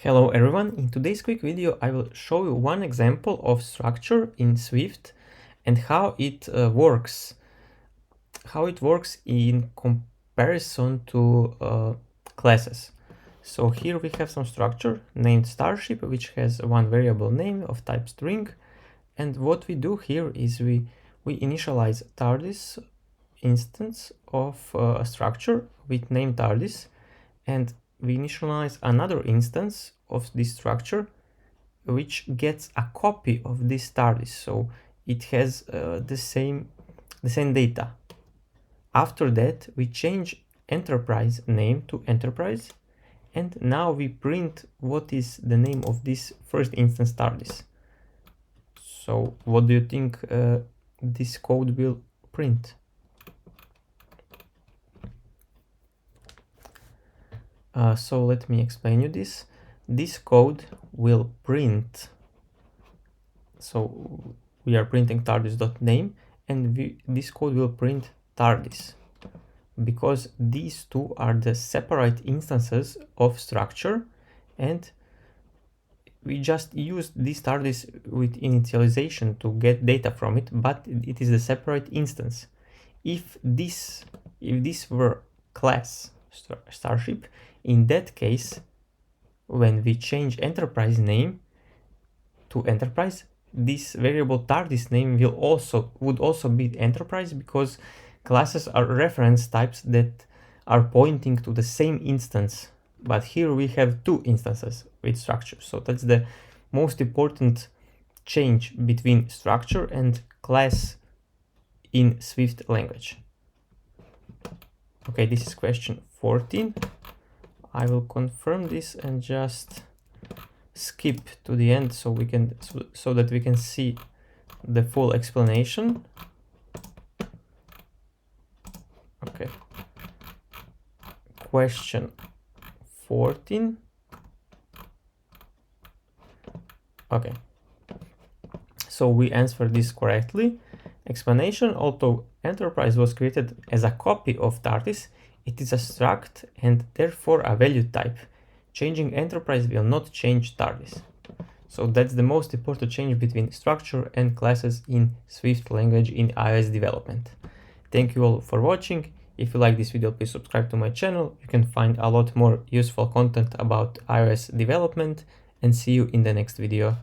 Hello everyone, in today's quick video I will show you one example of structure in Swift and how it works. How it works in comparison to classes. So here we have some structure named Starship, which has one variable name of type string, and what we do here is we initialize TARDIS instance of a structure with name TARDIS, and we initialize another instance of this structure which gets a copy of this TARDIS, so it has the same data. After that, we change enterprise name to enterprise, and now we print what is the name of this first instance TARDIS. So what do you think this code will print? So let me explain you this. This code will print, so we are printing TARDIS.name, and this code will print TARDIS, because these two are the separate instances of structure, and we just used this TARDIS with initialization to get data from it, but it is a separate instance. If this were class Starship, in that case, when we change enterprise name to enterprise, this variable TARDIS name would also be enterprise, because classes are reference types that are pointing to the same instance. But here we have two instances with structure, so that's the most important change between structure and class in Swift language. Okay, this is question 14. I will confirm this and just skip to the end so that we can see the full explanation. Okay. Question 14. Okay. So we answered this correctly. Explanation: although enterprise was created as a copy of TARDIS, it is a struct and therefore a value type. Changing enterprise will not change TARDIS. So that's the most important change between structure and classes in Swift language in iOS development. Thank you all for watching. If you like this video, please subscribe to my channel. You can find a lot more useful content about iOS development, and see you in the next video.